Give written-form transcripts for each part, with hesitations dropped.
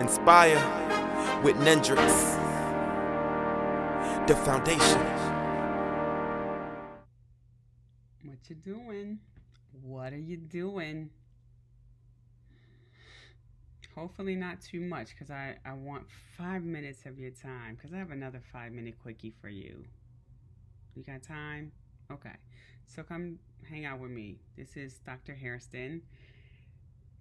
Inspire with Nendrix, the foundation. What you doing? What are you doing? Hopefully not too much, because I want 5 minutes of your time, because I have another 5-minute quickie for you. You got time? Okay. So come hang out with me. This is Dr. Hairston,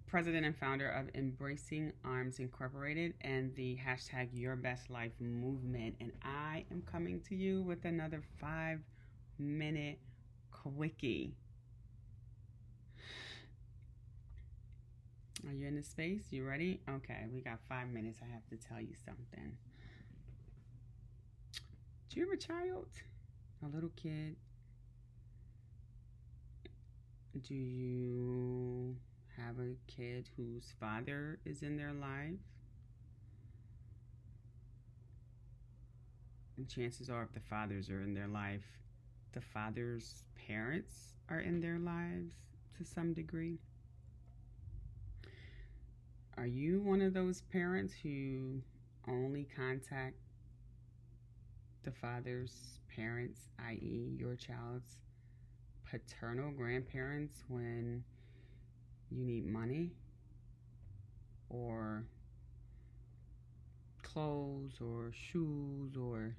president and founder of Embracing Arms Incorporated and the hashtag URBESTLYFE movement. And I am coming to you with another 5-minute quickie. Are you in the space? You ready? Okay, we got 5 minutes. I have to tell you something. Do you have a child? A little kid? Do you have a kid whose father is in their life? And chances are, if the fathers are in their life, the father's parents are in their lives to some degree. Are you one of those parents who only contact the father's parents, i.e., your child's paternal grandparents, when you need money or clothes or shoes? Or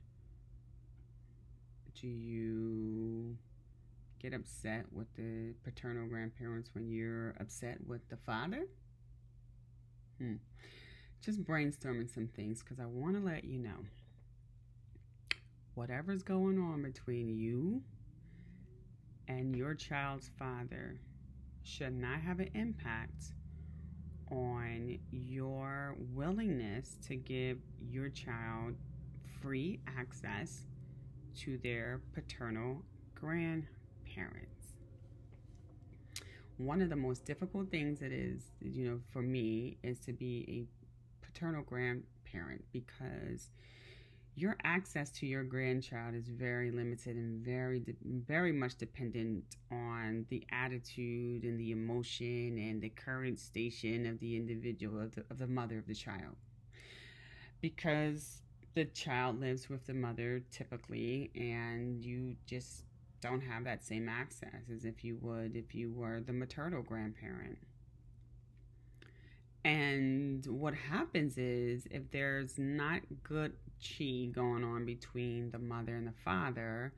do you get upset with the paternal grandparents when you're upset with the father? Just brainstorming some things, because I want to let you know whatever's going on between you and your child's father should not have an impact on your willingness to give your child free access to their paternal grandparents. One of the most difficult things it is, for me, is to be a paternal grandparent, because your access to your grandchild is very limited and very much dependent on the attitude and the emotion and the current station of the individual, of the mother of the child. Because the child lives with the mother typically, and you just don't have that same access as if you would if you were the maternal grandparent. And what happens is, if there's not good chi going on between the mother and the father,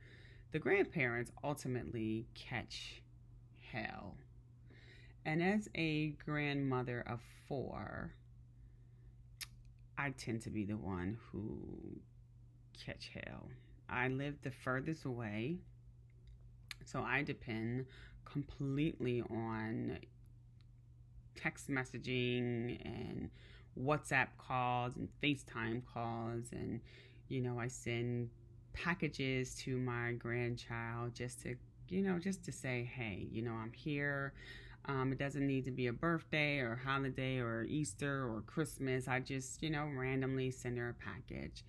the grandparents ultimately catch hell. And as a grandmother of 4, I tend to be the one who catch hell. I live the furthest away, so I depend completely on text messaging and WhatsApp calls and FaceTime calls, and I send packages to my grandchild just to say, hey, I'm here. It doesn't need to be a birthday or holiday or Easter or Christmas. I just randomly send her a package.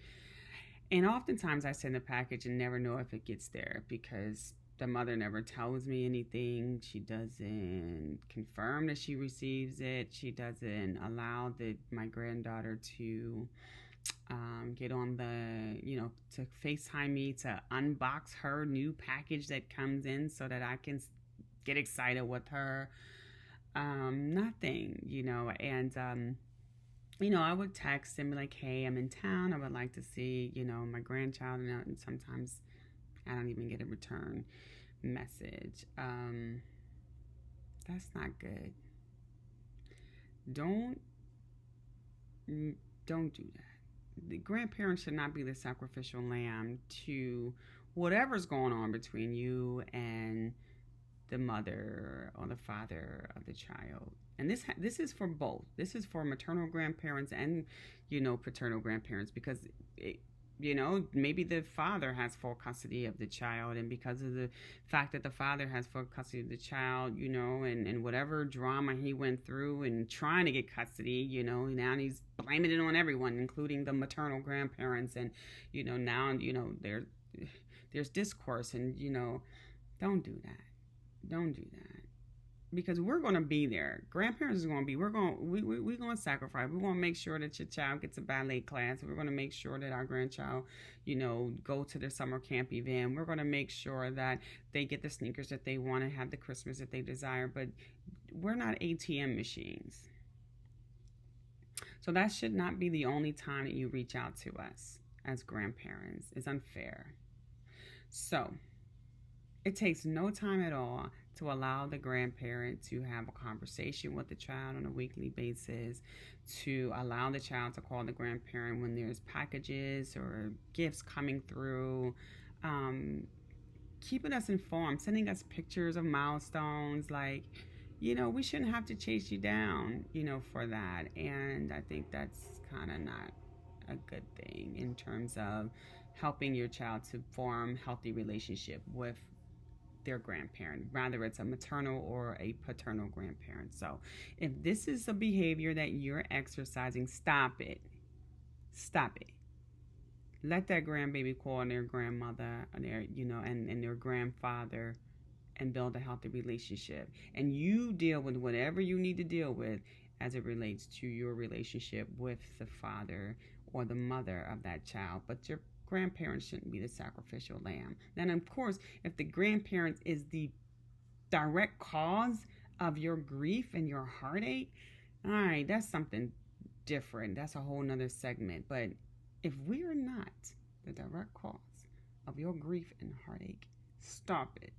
And oftentimes I send a package and never know if it gets there, because the mother never tells me anything. She doesn't confirm that she receives it. She doesn't allow my granddaughter to get on to FaceTime me to unbox her new package that comes in so that I can get excited with her. Nothing, and I would text and be like, hey, I'm in town. I would like to see, my grandchild. And sometimes I don't even get a return message. That's not good. Don't do that. The grandparents should not be the sacrificial lamb to whatever's going on between you and the mother or the father of the child. And this is for both. This is for maternal grandparents and paternal grandparents, because maybe the father has full custody of the child, and because of the fact that the father has full custody of the child, and whatever drama he went through and trying to get custody, now he's blaming it on everyone, including the maternal grandparents. And now there's discourse, and don't do that. because we're going to be there. Grandparents is going to be. We're going to sacrifice. We're going to make sure that your child gets a ballet class. We're going to make sure that our grandchild, go to their summer camp event. We're going to make sure that they get the sneakers that they want to have, the Christmas that they desire. But we're not ATM machines. So that should not be the only time that you reach out to us as grandparents. It's unfair. So it takes no time at all to allow the grandparent to have a conversation with the child on a weekly basis, to allow the child to call the grandparent when there's packages or gifts coming through, keeping us informed, sending us pictures of milestones. Like, we shouldn't have to chase you down, for that. And I think that's kind of not a good thing in terms of helping your child to form healthy relationship with their grandparent, rather it's a maternal or a paternal grandparent. So if this is a behavior that you're exercising, stop it. Let that grandbaby call their grandmother and their and their grandfather and build a healthy relationship, and you deal with whatever you need to deal with as it relates to your relationship with the father or the mother of that child. But your grandparents shouldn't be the sacrificial lamb. Then, of course, if the grandparent is the direct cause of your grief and your heartache, all right, that's something different. That's a whole nother segment. But if we are not the direct cause of your grief and heartache, stop it.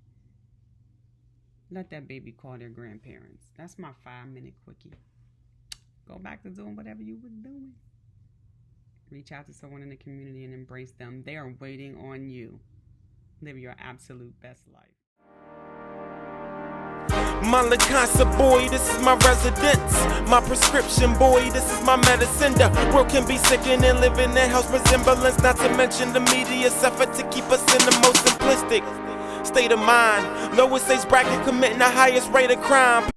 Let that baby call their grandparents. That's my 5-minute quickie. Go back to doing whatever you was doing. Reach out to someone in the community and embrace them. They are waiting on you. Live your absolute best life. My Lacasa boy, this is my residence. My prescription boy, this is my medicine. The world can be sickening and living in house resemblance. Not to mention the media's effort to keep us in the most simplistic state of mind. Lowest age bracket committing the highest rate of crime.